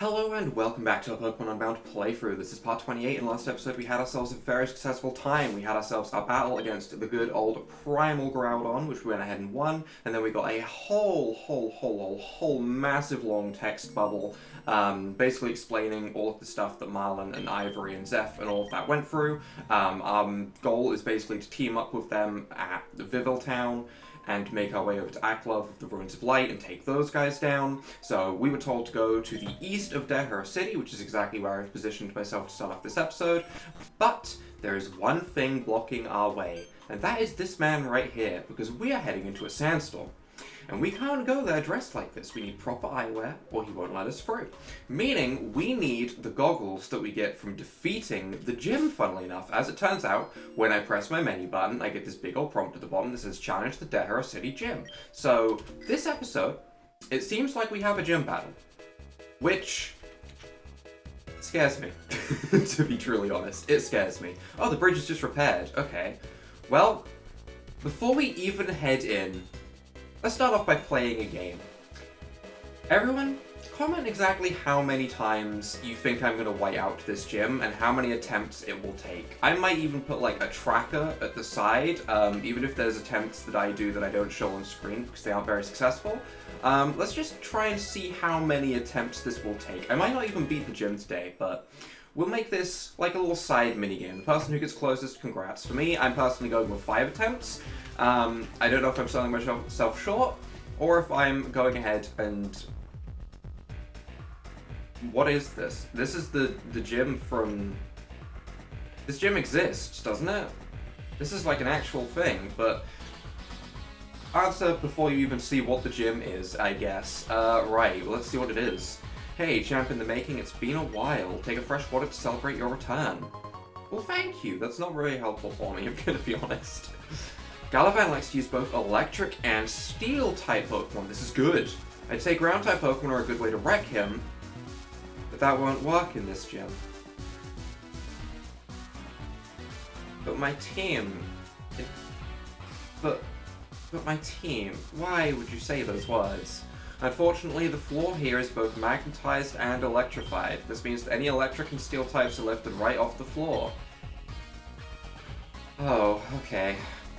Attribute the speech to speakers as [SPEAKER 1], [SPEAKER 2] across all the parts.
[SPEAKER 1] Hello and welcome back to a Pokemon Unbound playthrough. This is part 28. In last episode we had ourselves a very successful time. We had ourselves a battle against the good old Primal Groudon, which we went ahead and won, and then we got a whole massive long text bubble, basically explaining all of the stuff that Marlon and Ivory and Zeph and all of that went through. Our goal is basically to team up with them at the Viviltown and make our way over to Aklov of the Ruins of Light and take those guys down. So we were told to go to the east of Dehra City, which is exactly where I've positioned myself to start off this episode. But there is one thing blocking our way, and that is this man right here, because we are heading into a sandstorm. And we can't go there dressed like this. We need proper eyewear, or he won't let us through. Meaning, we need the goggles that we get from defeating the gym, funnily enough. As it turns out, when I press my menu button, I get this big old prompt at the bottom that says, Challenge the Dehra City Gym. So, this episode, it seems like we have a gym battle. Which scares me, to be truly honest. It scares me. Oh, the bridge is just repaired. Okay. Well, before we even head in, let's start off by playing a game. Everyone, comment exactly how many times you think I'm going to white out this gym and how many attempts it will take. I might even put like a tracker at the side, even if there's attempts that I do that I don't show on screen because they aren't very successful. Let's just try and see how many attempts this will take. I might not even beat the gym today, but we'll make this like a little side minigame. The person who gets closest, congrats. For me, I'm personally going with 5 attempts. I don't know if I'm selling myself short, or if I'm going ahead and... What is this? This is the gym from... This gym exists, doesn't it? This is like an actual thing, but... Answer before you even see what the gym is, I guess. Right, well, let's see what it is. Hey, champ in the making, it's been a while. Take a fresh water to celebrate your return. Well, thank you. That's not really helpful for me, I'm gonna be honest. Galavan likes to use both electric and steel-type Pokemon. This is good. I'd say ground-type Pokemon are a good way to wreck him, but that won't work in this gym. But my team... But my team... Why would you say those words? Unfortunately, the floor here is both magnetized and electrified. This means that any electric and steel types are lifted right off the floor. Oh, okay.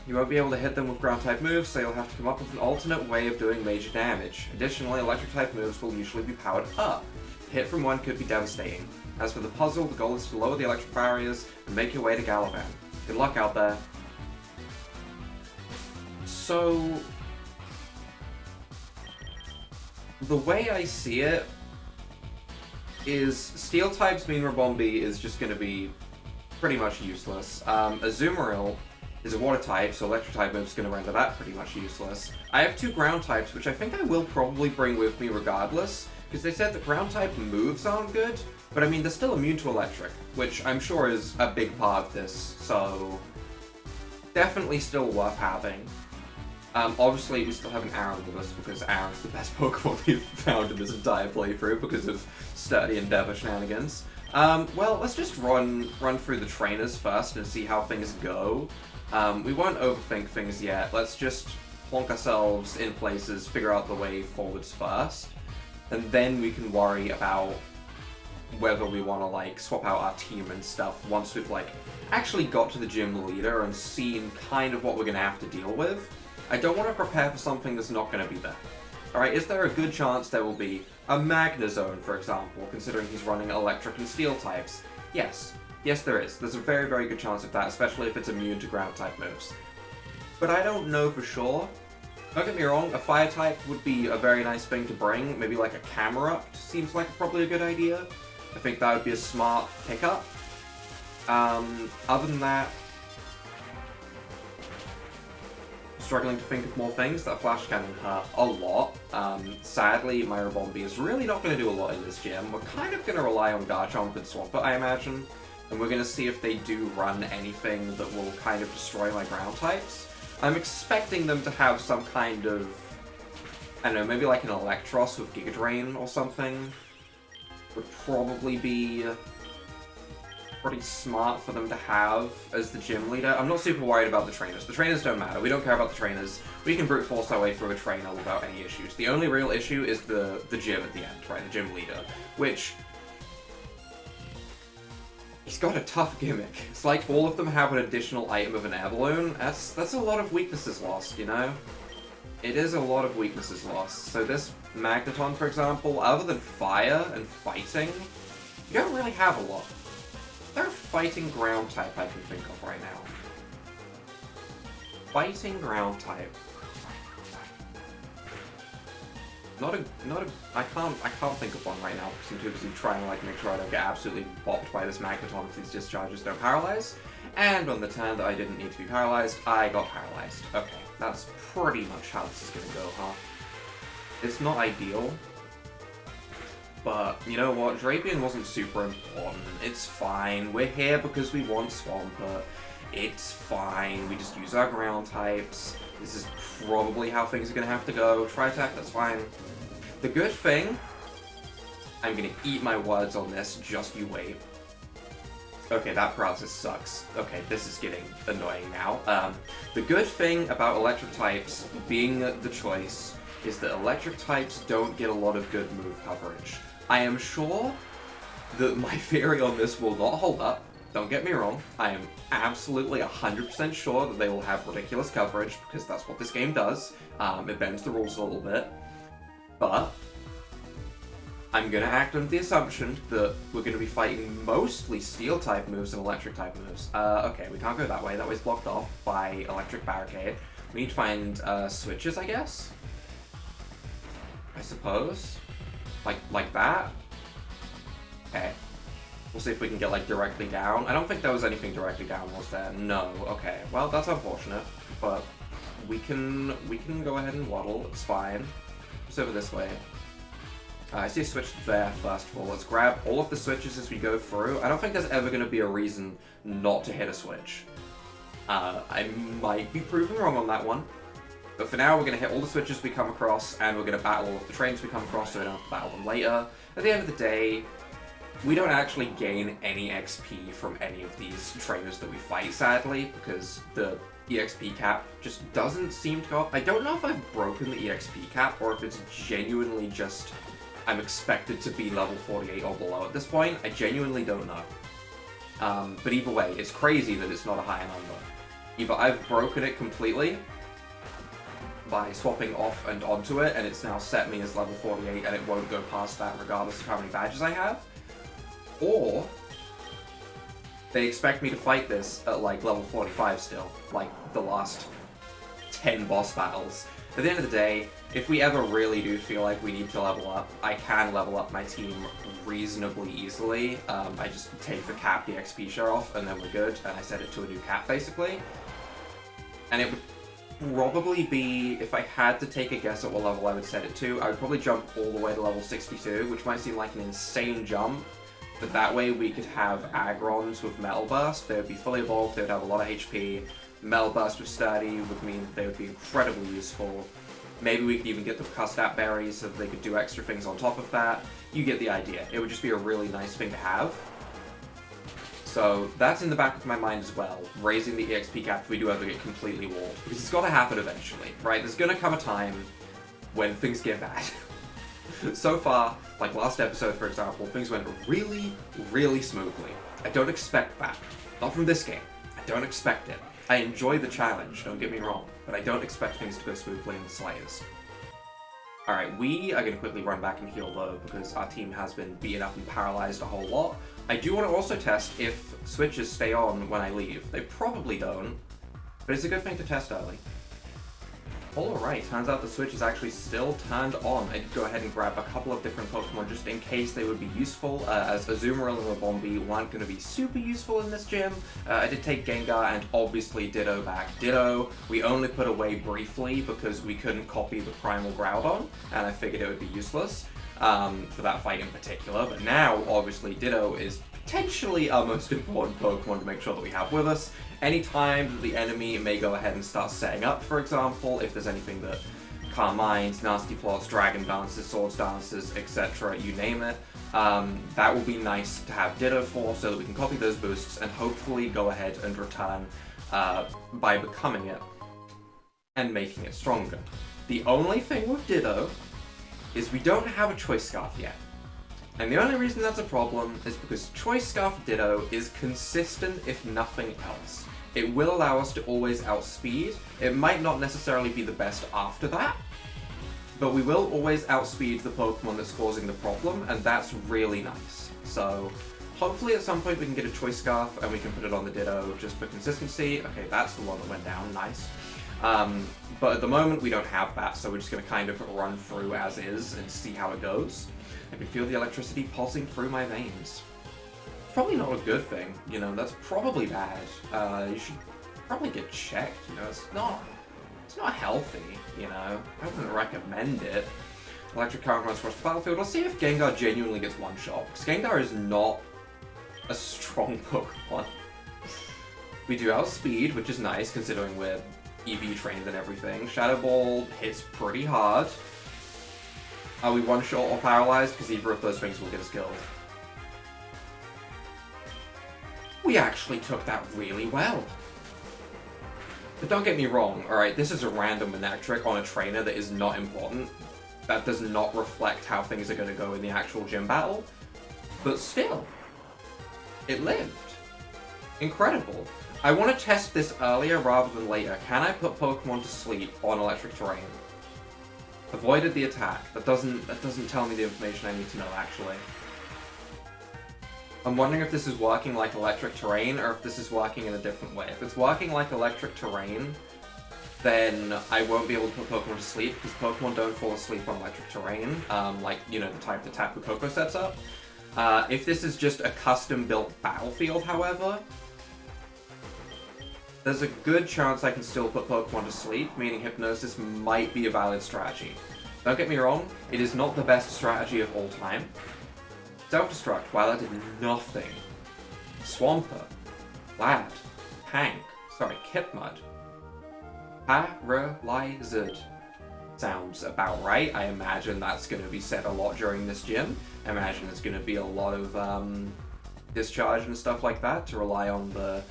[SPEAKER 1] You won't be able to hit them with ground-type moves, so you'll have to come up with an alternate way of doing major damage. Additionally, electric-type moves will usually be powered up. A hit from one could be devastating. As for the puzzle, the goal is to lower the electric barriers and make your way to Galavan. Good luck out there. So... the way I see it is steel types mean Rabombi is just going to be pretty much useless. Azumarill is a water type, so electric type move is going to render that pretty much useless. I have 2 ground types, which I think I will probably bring with me regardless, because they said that ground type moves aren't good, but I mean they're still immune to electric, which I'm sure is a big part of this, so definitely still worth having. Obviously, we still have an Aaron with us, because Aaron's the best Pokemon we've found in this entire playthrough, because of Sturdy Endeavor shenanigans. Well, let's just run through the trainers first and see how things go. We won't overthink things yet. Let's just plonk ourselves in places, figure out the way forwards first, and then we can worry about whether we want to, like, swap out our team and stuff once we've, like, actually got to the gym leader and seen kind of what we're going to have to deal with. I don't want to prepare for something that's not going to be there. Alright, is there a good chance there will be a Magnezone, for example, considering he's running electric and steel types? Yes. Yes, there is. There's a very, very good chance of that, especially if it's immune to ground-type moves. But I don't know for sure. Don't get me wrong, a fire type would be a very nice thing to bring. Maybe like a Camerupt seems like probably a good idea. I think that would be a smart pickup. Other than that, struggling to think of more things. That flash cannon hurt a lot. Sadly, my Rabombi is really not going to do a lot in this gym. We're kind of going to rely on Garchomp and Swampert, I imagine. And we're going to see if they do run anything that will kind of destroy my ground types. I'm expecting them to have some kind of... I don't know, maybe like an Electros with Giga Drain or something. Would probably be pretty smart for them to have as the gym leader. I'm not super worried about the trainers. The trainers don't matter. We don't care about the trainers. We can brute force our way through a trainer without any issues. The only real issue is the gym at the end, right? The gym leader, which... he's got a tough gimmick. It's like all of them have an additional item of an air balloon. That's a lot of weaknesses lost, you know? It is a lot of weaknesses lost. So this Magneton, for example, other than fire and fighting, you don't really have a lot. They're a fighting ground type I can think of right now. Fighting ground type. I can't think of one right now because I'm too busy trying to like make sure I don't get absolutely bopped by this Magneton if these discharges don't paralyze. And on the turn that I didn't need to be paralyzed, I got paralyzed. Okay, that's pretty much how this is gonna go, huh? It's not ideal, but you know what? Drapion wasn't super important. It's fine. We're here because we want Swampert. It's fine. We just use our ground types. This is probably how things are going to have to go. Tri-attack, that's fine. The good thing... I'm going to eat my words on this, just you wait. Okay, that paralysis sucks. Okay, this is getting annoying now. The good thing about electric types being the choice is that electric types don't get a lot of good move coverage. I am sure that my theory on this will not hold up. Don't get me wrong, I am absolutely 100% sure that they will have ridiculous coverage, because that's what this game does. It bends the rules a little bit. But I'm going to act under the assumption that we're going to be fighting mostly Steel-type moves and Electric-type moves. Okay, we can't go that way. That way's blocked off by Electric Barricade. We need to find switches, I guess? I suppose? Like that? Okay. We'll see if we can get, like, directly down. I don't think there was anything directly down, was there? No. Okay. Well, that's unfortunate, but we can go ahead and waddle. It's fine. It's over this way. I see a switch there, first of all. Let's grab all of the switches as we go through. I don't think there's ever going to be a reason not to hit a switch. I might be proven wrong on that one. But for now, we're going to hit all the switches we come across, and we're going to battle all of the trains we come across so we don't have to battle them later. At the end of the day, we don't actually gain any XP from any of these trainers that we fight, sadly, because the EXP cap just doesn't seem to go up. I don't know if I've broken the EXP cap, or if it's genuinely just I'm expected to be level 48 or below at this point. I genuinely don't know. But either way, it's crazy that it's not a higher number. Either I've broken it completely by swapping off and onto it, and it's now set me as level 48 and it won't go past that regardless of how many badges I have. Or they expect me to fight this at like level 45 still, like the last 10 boss battles. At the end of the day, if we ever really do feel like we need to level up, I can level up my team reasonably easily. I just take the cap, the XP share off, and then we're good, and I set it to a new cap basically. And it would probably be, if I had to take a guess at what level I would set it to, I would probably jump all the way to level 62, which might seem like an insane jump, but that way we could have Agrons with Metal Burst. They would be fully evolved, they would have a lot of HP. Metal Burst with Sturdy would mean they would be incredibly useful. Maybe we could even get the Custap Berries so that they could do extra things on top of that. You get the idea. It would just be a really nice thing to have. So that's in the back of my mind as well, raising the EXP cap if we do ever get completely walled. Because it's got to happen eventually, right? There's going to come a time when things get bad. So far, like last episode for example, things went really, really smoothly. I don't expect that. Not from this game. I don't expect it. I enjoy the challenge, don't get me wrong, but I don't expect things to go smoothly in the slightest. Alright, we are going to quickly run back and heal though, because our team has been beaten up and paralyzed a whole lot. I do want to also test if switches stay on when I leave. They probably don't, but it's a good thing to test early. Alright, turns out the switch is actually still turned on. I did go ahead and grab a couple of different Pokemon just in case they would be useful, as Azumarill and Ribombee weren't going to be super useful in this gym. I did take Gengar and obviously Ditto back. Ditto, we only put away briefly because we couldn't copy the Primal Groudon, and I figured it would be useless for that fight in particular, but now, obviously, Ditto is potentially our most important Pokemon to make sure that we have with us. Anytime that the enemy may go ahead and start setting up, for example, if there's anything that Carmines, Nasty Plots, Dragon Dances, Swords Dances, etc., you name it. That will be nice to have Ditto for, so that we can copy those boosts and hopefully go ahead and return by becoming it and making it stronger. The only thing with Ditto is we don't have a Choice Scarf yet. And the only reason that's a problem is because Choice Scarf Ditto is consistent if nothing else. It will allow us to always outspeed. It might not necessarily be the best after that, but we will always outspeed the Pokemon that's causing the problem, and that's really nice. So hopefully at some point we can get a Choice Scarf and we can put it on the Ditto just for consistency. Okay, that's the one that went down, nice. But at the moment we don't have that, so we're just going to kind of run through as is and see how it goes. I can feel the electricity pulsing through my veins. It's probably not a good thing, you know, that's probably bad. You should probably get checked, you know, it's not healthy, you know. I wouldn't recommend it. Electric current runs across the battlefield. Let's see if Gengar genuinely gets one shot, because Gengar is not a strong Pokemon. We do outspeed, which is nice considering we're EV trained and everything. Shadow Ball hits pretty hard. Are we one shot or paralyzed? Because either of those things will get us killed. We actually took that really well. But don't get me wrong, alright, this is a random Manectric on a trainer that is not important. That does not reflect how things are going to go in the actual gym battle. But still, it lived. Incredible. I want to test this earlier rather than later. Can I put Pokemon to sleep on electric terrain? Avoided the attack. That doesn't tell me the information I need to know, actually. I'm wondering if this is working like electric terrain, or if this is working in a different way. If it's working like electric terrain, then I won't be able to put Pokemon to sleep, because Pokemon don't fall asleep on electric terrain, like, you know, the type that Tapu Koko sets up. If this is just a custom-built battlefield, however, there's a good chance I can still put Pokemon to sleep, meaning Hypnosis might be a valid strategy. Don't get me wrong, it is not the best strategy of all time. Self-Destruct, wow, that did nothing. Swampert, Lad, Tank, sorry, Kipmud. Paralyzed. Sounds about right. I imagine that's going to be said a lot during this gym. I imagine there's going to be a lot of discharge and stuff like that to rely on the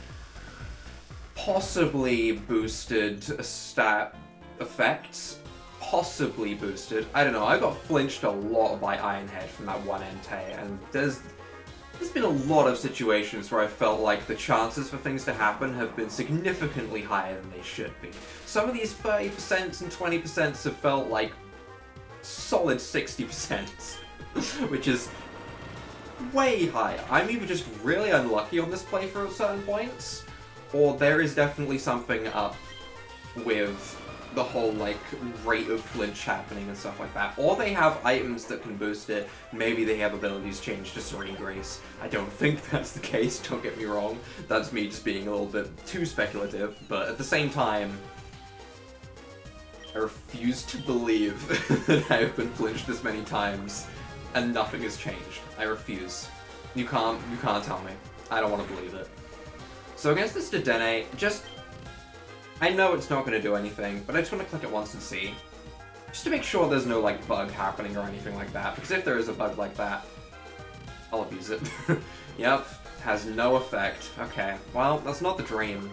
[SPEAKER 1] possibly boosted stat effects. Possibly boosted. I don't know, I got flinched a lot by Ironhead from that one Entei, and there's been a lot of situations where I felt like the chances for things to happen have been significantly higher than they should be. Some of these 30% and 20% have felt like solid 60%, which is way higher. I'm either just really unlucky on this playthrough at certain points, or there is definitely something up with the whole, like, rate of flinch happening and stuff like that. Or they have items that can boost it. Maybe they have abilities changed to Serene Grace. I don't think that's the case, don't get me wrong. That's me just being a little bit too speculative, but at the same time, I refuse to believe that I have been flinched this many times and nothing has changed. I refuse. You can't tell me. I don't want to believe it. So against this Dedenne, I know it's not going to do anything, but I just want to click it once and see. Just to make sure there's no, like, bug happening or anything like that, because if there is a bug like that, I'll abuse it. Yep, has no effect. Okay, well, that's not the dream.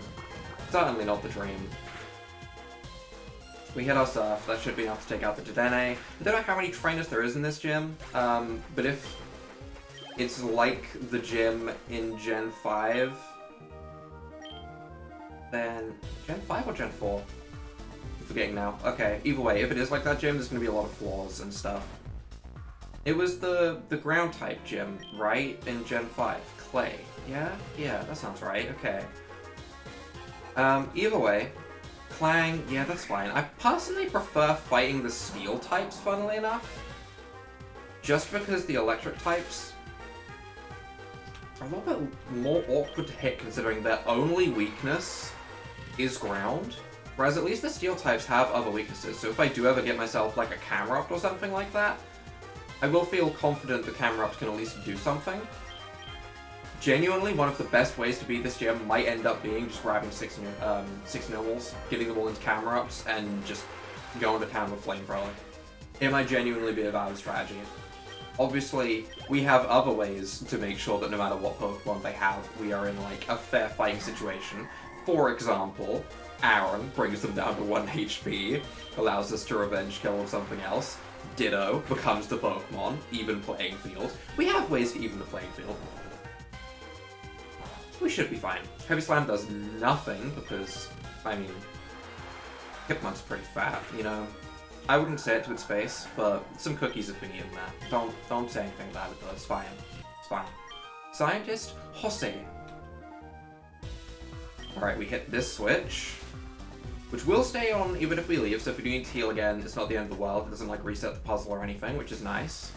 [SPEAKER 1] Certainly not the dream. We hit our Surf, that should be enough to take out the Dedenne. I don't know how many trainers there is in this gym, but if it's like the gym in Gen 5, then Gen 5 or Gen 4? I'm forgetting now. Okay, either way, if it is like that gym, there's going to be a lot of flaws and stuff. It was the ground type gym, right? In Gen 5. Clay. Yeah? Yeah, that sounds right. Okay. Either way, Clang, yeah, that's fine. I personally prefer fighting the steel types, funnily enough. Just because the electric types are a little bit more awkward to hit considering their only weakness is ground, whereas at least the steel types have other weaknesses, so if I do ever get myself like a Camerupt or something like that, I will feel confident the Camerupt can at least do something. Genuinely, one of the best ways to beat this gym might end up being just grabbing 6 normals, getting them all into Camerupts, and just go into town with Flamethrower. It might genuinely be a valid strategy. Obviously, we have other ways to make sure that no matter what Pokemon they have, we are in, like, a fair fighting situation. For example, Aaron brings them down to 1 HP, allows us to revenge kill with something else. Ditto becomes the Pokemon, even playing field. We have ways to even the playing field. We should be fine. Heavy Slam does nothing because, I mean, Hitmon's pretty fat, you know? I wouldn't say it to its face, but some cookies if we need them there. Don't say anything about it though, it's fine. It's fine. Scientist Jose. Alright, we hit this switch, which will stay on even if we leave, so if we do need to heal again, it's not the end of the world. It doesn't, like, reset the puzzle or anything, which is nice.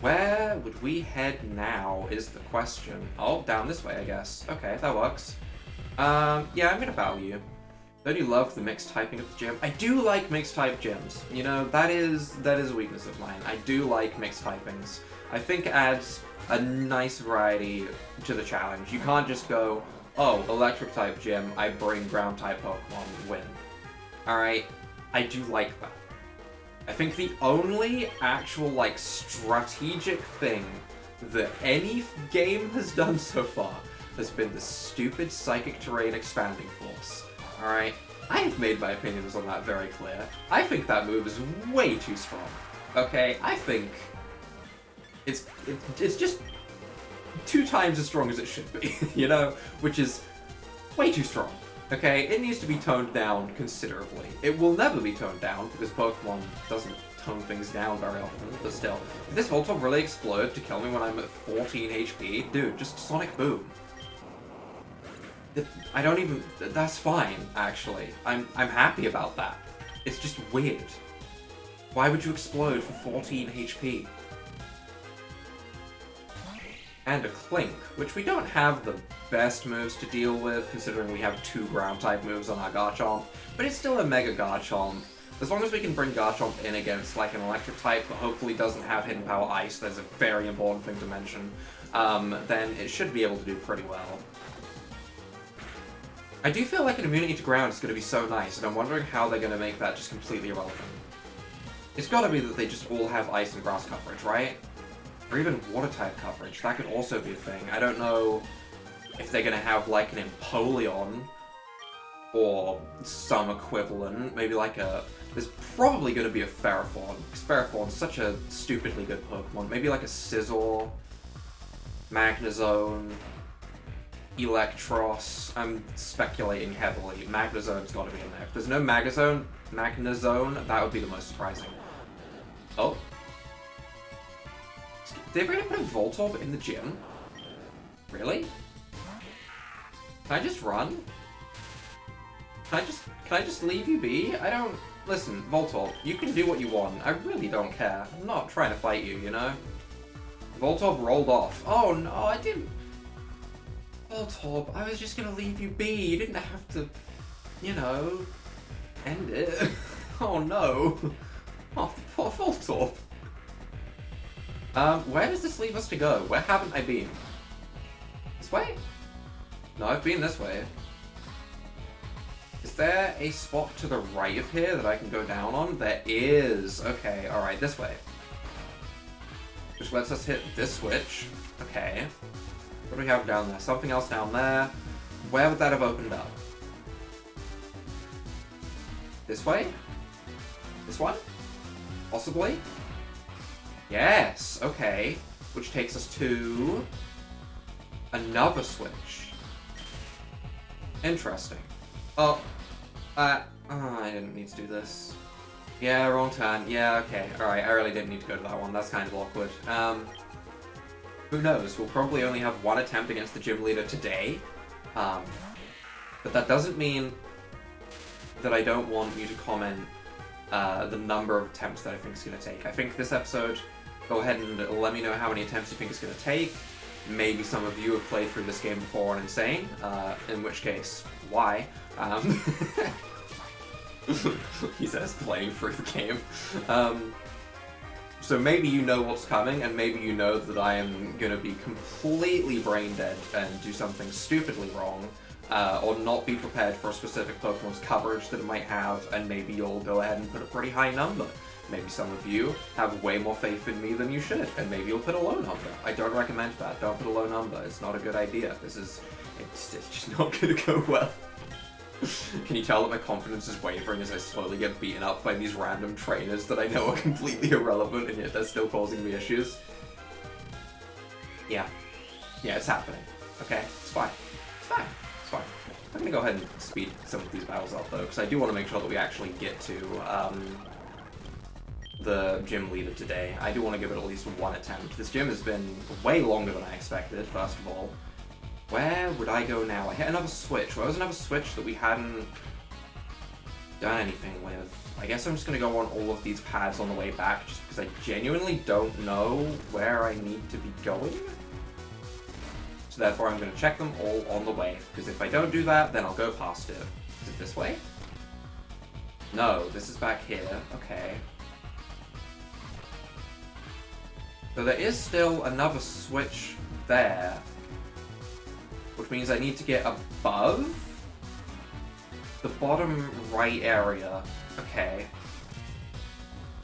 [SPEAKER 1] Where would we head now is the question. Oh, down this way, I guess. Okay, that works. Yeah, I'm gonna battle you. Don't you love the mixed typing of the gym? I do like mixed type gyms. You know, that is a weakness of mine. I do like mixed typings. I think it adds a nice variety to the challenge. You can't just go, oh, electric type gym, I bring ground type Pokemon, win. Alright, I do like that. I think the only actual, like, strategic thing that any game has done so far has been the stupid Psychic Terrain Expanding Force. Alright? I have made my opinions on that very clear. I think that move is way too strong. Okay? I think it's just 2 times as strong as it should be, you know? Which is way too strong. Okay? It needs to be toned down considerably. It will never be toned down because Pokemon doesn't tone things down very often, but still. If this Voltorb really exploded to kill me when I'm at 14 HP, dude, just Sonic Boom. I don't even... That's fine, actually. I'm happy about that. It's just weird. Why would you explode for 14 HP? And a Clink, which we don't have the best moves to deal with, considering we have 2 ground-type moves on our Garchomp, but it's still a Mega Garchomp. As long as we can bring Garchomp in against, like, an electric type that hopefully doesn't have Hidden Power Ice, that's a very important thing to mention, then it should be able to do pretty well. I do feel like an immunity to ground is going to be so nice, and I'm wondering how they're going to make that just completely irrelevant. It's got to be that they just all have ice and grass coverage, right? Or even water-type coverage. That could also be a thing. I don't know if they're going to have, like, an Empoleon or some equivalent. Maybe like a... There's probably going to be a Ferrothorn, because Ferrothorn's such a stupidly good Pokemon. Maybe like a Scizor, Magnezone, Electros. I'm speculating heavily. Magnezone's got to be in there. If there's no Magnezone, that would be the most surprising. Oh. Did they really put a Voltorb in the gym? Really? Can I just run? Can I just leave you be? I don't... Listen, Voltorb, you can do what you want. I really don't care. I'm not trying to fight you, you know? Voltorb rolled off. Oh no, I didn't... Voltorb, I was just gonna leave you be. You didn't have to, you know, end it. Oh no. Oh, poor Voltorb. Where does this leave us to go? Where haven't I been? This way? No, I've been this way. Is there a spot to the right of here that I can go down on? There is. Okay, alright, this way. Which lets us hit this switch. Okay. What do we have down there? Something else down there. Where would that have opened up? This way? This one? Possibly? Yes, okay. Which takes us to another switch. Interesting. Oh, I didn't need to do this. Yeah, wrong turn. Yeah, okay. Alright, I really didn't need to go to that one. That's kind of awkward. Who knows? We'll probably only have one attempt against the gym leader today. But that doesn't mean that I don't want you to comment the number of attempts that I think it's going to take. I think this episode, go ahead and let me know how many attempts you think it's going to take. Maybe some of you have played through this game before on Insane, in which case, why? He says playing through the game. So maybe you know what's coming, and maybe you know that I am going to be completely brain dead and do something stupidly wrong. or not be prepared for a specific Pokemon's coverage that it might have, and maybe you'll go ahead and put a pretty high number. Maybe some of you have way more faith in me than you should, and maybe you'll put a low number. I don't recommend that. Don't put a low number. It's not a good idea. It's just not going to go well. Can you tell that my confidence is wavering as I slowly get beaten up by these random trainers that I know are completely irrelevant, and yet they're still causing me issues? Yeah. Yeah, it's happening. Okay? It's fine. It's fine. It's fine. I'm gonna go ahead and speed some of these battles up, though, because I do want to make sure that we actually get to, the gym leader today. I do want to give it at least one attempt. This gym has been way longer than I expected, first of all. Where would I go now? I hit another switch. Where was another switch that we hadn't done anything with? I guess I'm just going to go on all of these pads on the way back, just because I genuinely don't know where I need to be going. So therefore I'm going to check them all on the way, because if I don't do that, then I'll go past it. Is it this way? No, this is back here. Okay. So there is still another switch there, which means I need to get above the bottom right area. Okay.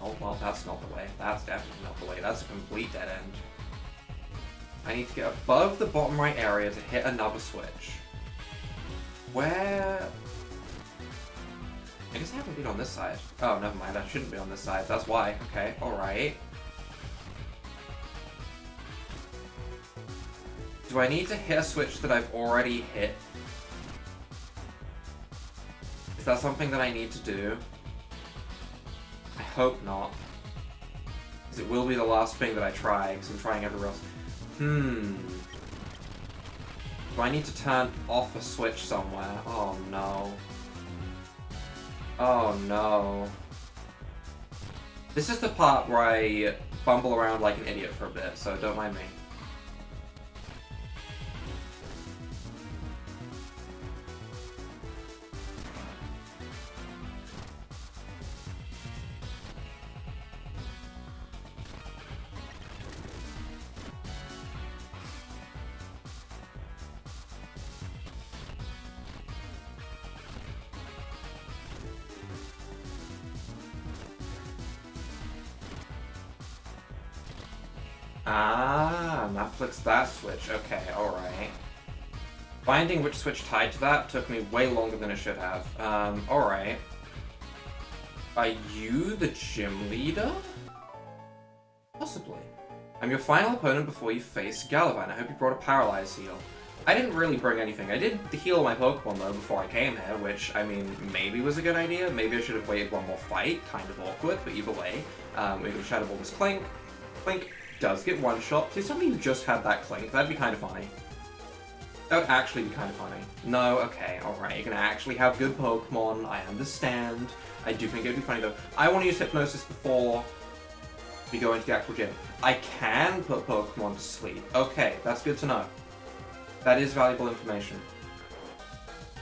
[SPEAKER 1] Oh, well, that's not the way. That's definitely not the way. That's a complete dead end. I need to get above the bottom right area to hit another switch. Where? I guess I haven't been on this side. Oh, never mind. I shouldn't be on this side. That's why. Okay, alright. Do I need to hit a switch that I've already hit? Is that something that I need to do? I hope not. Because it will be the last thing that I try, because I'm trying everywhere else. Do I need to turn off a switch somewhere? Oh no. Oh no. This is the part where I bumble around like an idiot for a bit, so don't mind me. Ah, that flicks that switch. Okay, alright. Finding which switch tied to that took me way longer than it should have. Alright. Are you the gym leader? Possibly. I'm your final opponent before you face Galavan. I hope you brought a Paralyze heal. I didn't really bring anything. I did heal my Pokemon though before I came here, which, I mean, maybe was a good idea. Maybe I should have waited one more fight. Kind of awkward, but either way. We can Shadow Ball this Clink. Clink does get one shot. Please tell me you just had that Clink. That'd be kind of funny. That would actually be kind of funny. No, okay, alright. You're gonna actually have good Pokemon. I understand. I do think it'd be funny though. I want to use Hypnosis before we go into the actual gym. I can put Pokemon to sleep. Okay, that's good to know. That is valuable information.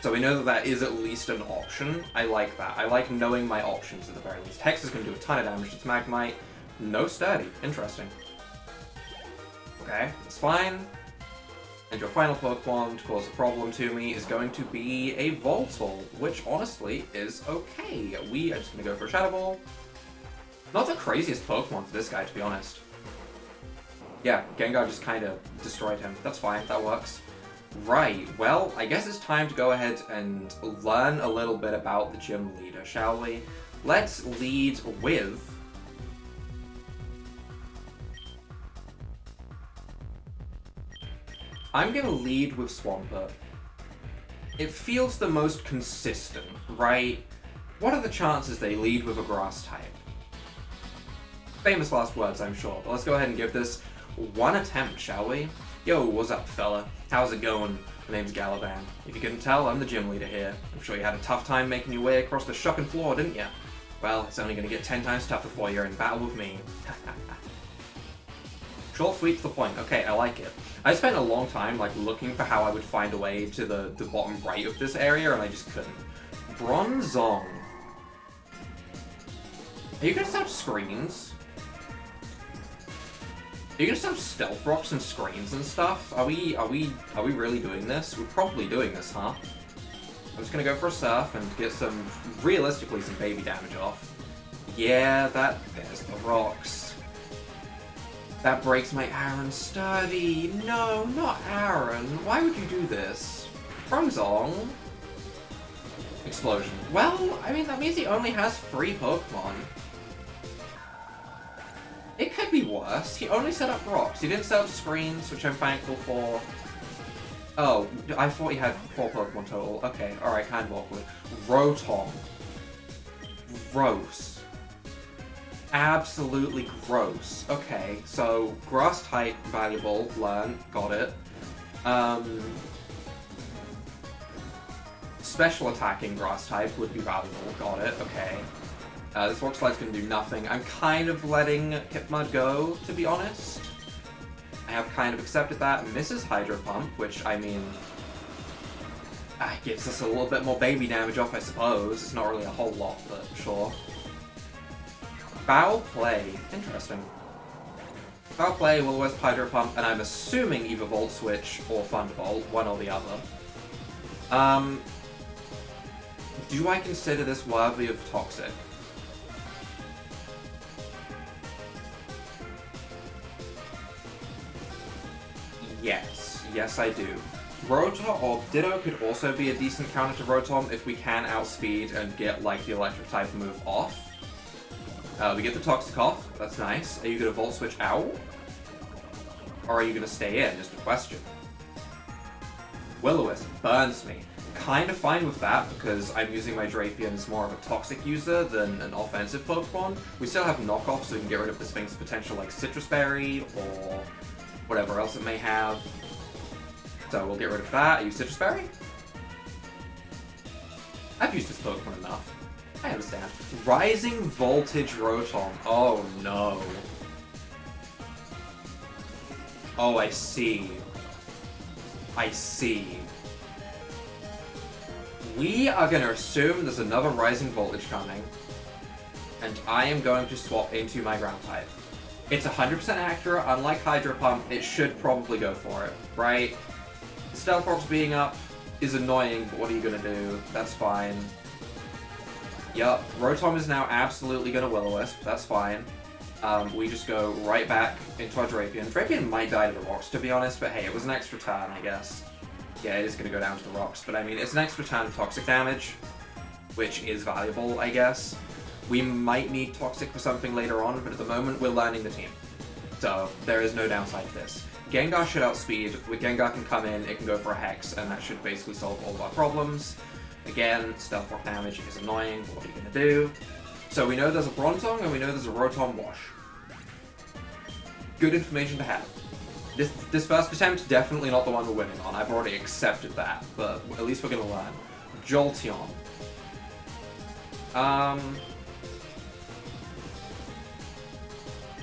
[SPEAKER 1] So we know that that is at least an option. I like that. I like knowing my options at the very least. Hex is going to do a ton of damage. It's Magnemite. No Sturdy. Interesting. Okay, that's fine. And your final Pokemon to cause a problem to me is going to be a Voltorb, which honestly is okay. We are just going to go for a Shadow Ball. Not the craziest Pokemon for this guy, to be honest. Yeah, Gengar just kind of destroyed him. That's fine, that works. Right, well, I guess it's time to go ahead and learn a little bit about the gym leader, shall we? Let's lead with... I'm gonna lead with Swampert. It feels the most consistent, right? What are the chances they lead with a grass type? Famous last words, I'm sure, but let's go ahead and give this one attempt, shall we? Yo, what's up, fella? How's it going? My name's Galavan. If you couldn't tell, I'm the gym leader here. I'm sure you had a tough time making your way across the shocking floor, didn't you? Well, it's only gonna get 10 times tougher for you in battle with me. Short, sweet, to the point. Okay, I like it. I spent a long time, like, looking for how I would find a way to the bottom right of this area, and I just couldn't. Bronzong. Are you gonna stop screens? Are you gonna set up stealth rocks and screens and stuff? Are we really doing this? We're probably doing this, huh? I'm just gonna go for a surf and get realistically, some baby damage off. Yeah, there's the rocks. That breaks my Aaron sturdy. No, not Aaron. Why would you do this? Frozong. Explosion. Well, I mean, that means he only has 3 Pokemon. It could be worse. He only set up rocks. He didn't set up screens, which I'm thankful for. Oh, I thought he had 4 Pokemon total. Okay, alright, kind of awkward. Rotom. Gross. Absolutely gross. Okay, so grass type, valuable, learn, got it. Special attacking grass type would be valuable, got it, okay. This Rock Slide's gonna do nothing. I'm kind of letting Hypmud go, to be honest. I have kind of accepted that. Misses Hydro Pump, which, I mean, gives us a little bit more baby damage off, I suppose. It's not really a whole lot, but sure. Foul Play. Interesting. Foul Play will always Hydro Pump, and I'm assuming either Volt Switch or Thunderbolt, one or the other. Do I consider this worthy of Toxic? Yes. Yes, I do. Rotom or Ditto could also be a decent counter to Rotom if we can outspeed and get, like, the electric type move off. We get the Toxic off. That's nice. Are you going to Volt Switch out? Or are you going to stay in? Just a question. Will-O-Wisp burns me. Kind of fine with that because I'm using my Drapion as more of a Toxic user than an offensive Pokemon. We still have knockoffs, so we can get rid of the Sphinx potential like Citrus Berry or whatever else it may have. So we'll get rid of that. I use Citrus Berry? I've used this Pokemon enough. I understand. Rising Voltage Rotom. Oh no. Oh, I see. I see. We are going to assume there's another Rising Voltage coming, and I am going to swap into my Ground type. It's 100% accurate, unlike Hydro Pump, it should probably go for it, right? Stealth Rocks being up is annoying, but what are you going to do? That's fine. Yup, Rotom is now absolutely going to Will-O-Wisp, that's fine. We just go right back into our Drapion. Drapion might die to the rocks, to be honest, but hey, it was an extra turn, I guess. Yeah, it is going to go down to the rocks, but I mean, it's an extra turn of Toxic damage, which is valuable, I guess. We might need Toxic for something later on, but at the moment, we're learning the team. So, there is no downside to this. Gengar should outspeed. With Gengar can come in, it can go for a Hex, and that should basically solve all of our problems. Again, Stealth Rock damage is annoying, but what are you going to do? So we know there's a Bronzong, and we know there's a Rotom Wash. Good information to have. This first attempt, definitely not the one we're winning on. I've already accepted that, but at least we're going to learn. Jolteon.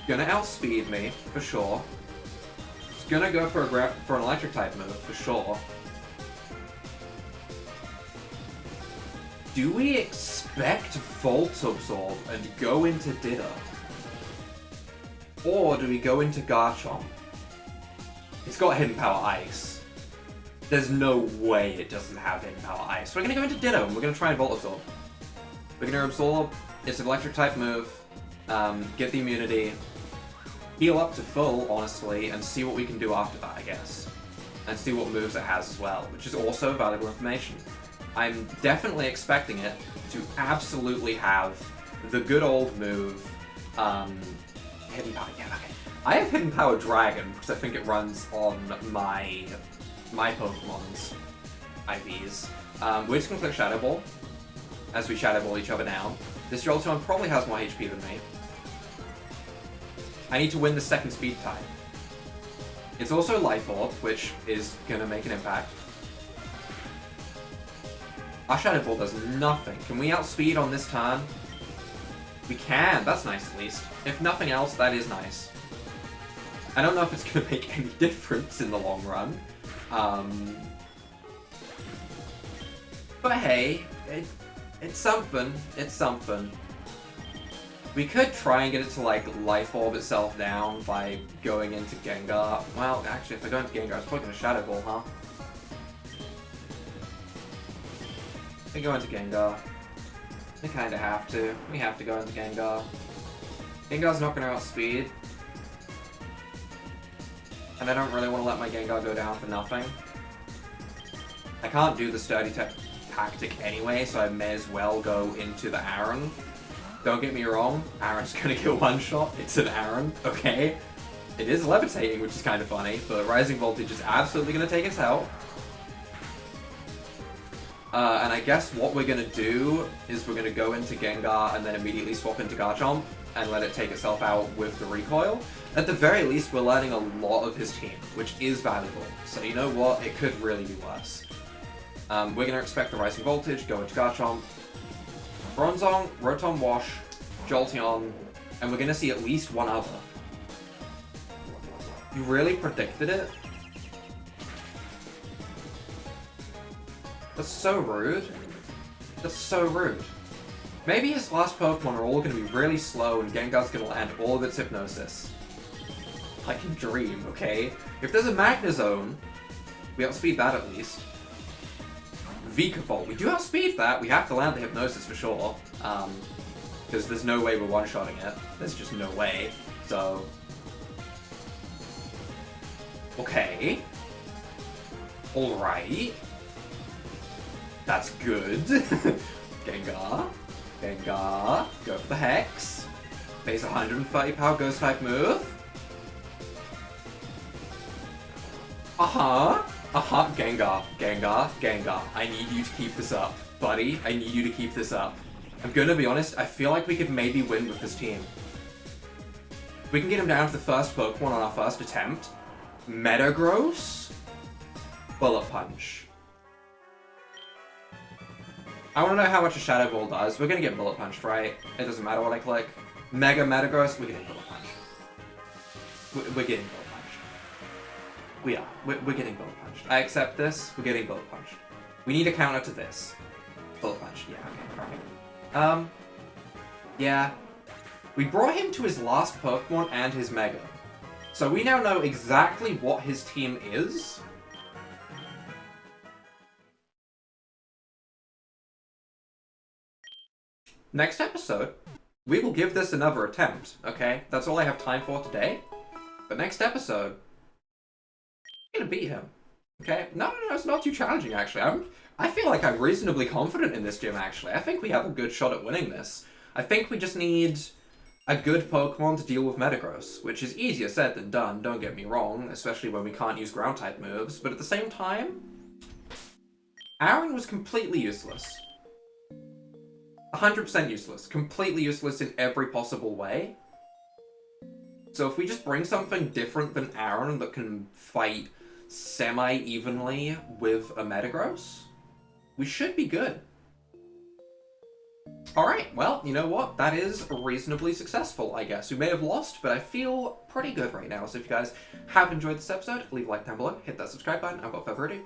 [SPEAKER 1] Gonna outspeed me, for sure. It's gonna go for an electric type move, for sure. Do we expect Volt Absorb and go into Ditto? Or do we go into Garchomp? It's got Hidden Power Ice. There's no way it doesn't have Hidden Power Ice. We're gonna go into Ditto and we're gonna try and Volt Absorb. We're gonna absorb, it's an electric type move, get the immunity, heal up to full, honestly, and see what we can do after that, I guess. And see what moves it has as well, which is also valuable information. I'm definitely expecting it to absolutely have the good old move, Hidden Power, yeah, okay. I have Hidden Power Dragon, because I think it runs on my Pokemon's IVs. We're just gonna click Shadow Ball, as we Shadow Ball each other now. This Jolteon probably has more HP than me. I need to win the second speed tie. It's also Life Orb, which is gonna make an impact. Our Shadow Ball does nothing. Can we outspeed on this turn? We can, that's nice at least. If nothing else, that is nice. I don't know if it's gonna make any difference in the long run. But hey, it's something. It's something. We could try and get it to, like, Life Orb itself down by going into Gengar. Well, actually, if I go into Gengar, it's probably going to Shadow Ball, huh? We go into Gengar. We kind of have to. We have to go into Gengar. Gengar's not going to outspeed. And I don't really want to let my Gengar go down for nothing. I can't do the Sturdy tactic anyway, so I may as well go into the Aaron. Don't get me wrong, Aaron's gonna get one shot. It's an Aaron, okay? It is levitating, which is kind of funny, but Rising Voltage is absolutely gonna take us out. And I guess what we're gonna do is we're gonna go into Gengar and then immediately swap into Garchomp and let it take itself out with the recoil. At the very least, we're learning a lot of his team, which is valuable. So you know what? It could really be worse. We're gonna expect the Rising Voltage, go into Garchomp, Bronzong, Rotom Wash, Jolteon, and we're gonna see at least one other. You really predicted it? That's so rude. That's so rude. Maybe his last Pokemon are all gonna be really slow and Gengar's gonna land all of its Hypnosis. I can dream, okay? If there's a Magnezone, we outspeed that at least. Vikavolt. We do outspeed that. We have to land the Hypnosis for sure. Because there's no way we're one-shotting it. There's just no way. So... okay. Alright. That's good. Gengar. Gengar. Go for the Hex. Base 130 power Ghost type move. Gengar, Gengar, Gengar. I need you to keep this up. Buddy, I need you to keep this up. I'm gonna be honest, I feel like we could maybe win with this team. We can get him down to the first Pokemon on our first attempt. Metagross? Bullet Punch. I wanna know how much a Shadow Ball does. We're gonna get Bullet Punched, right? It doesn't matter what I click. Mega Metagross, we're getting Bullet Punch. We're getting Bullet Punched. We are. We're getting Bullet Punched. I accept this. We're getting Bullet Punched. We need a counter to this. Bullet Punch. Yeah, okay, alright. Yeah. We brought him to his last Pokemon and his Mega. So we now know exactly what his team is. Next episode, we will give this another attempt, okay? That's all I have time for today. But next episode, I'm gonna beat him. Okay? No, it's not too challenging, actually. I feel like I'm reasonably confident in this gym, actually. I think we have a good shot at winning this. I think we just need a good Pokemon to deal with Metagross, which is easier said than done, don't get me wrong, especially when we can't use Ground-type moves, but at the same time, Aaron was completely useless. 100% useless. Completely useless in every possible way. So if we just bring something different than Aaron that can fight semi-evenly with a Metagross, we should be good. Alright, well, you know what? That is reasonably successful, I guess. We may have lost, but I feel pretty good right now. So if you guys have enjoyed this episode, leave a like down below, hit that subscribe button, and without further ado,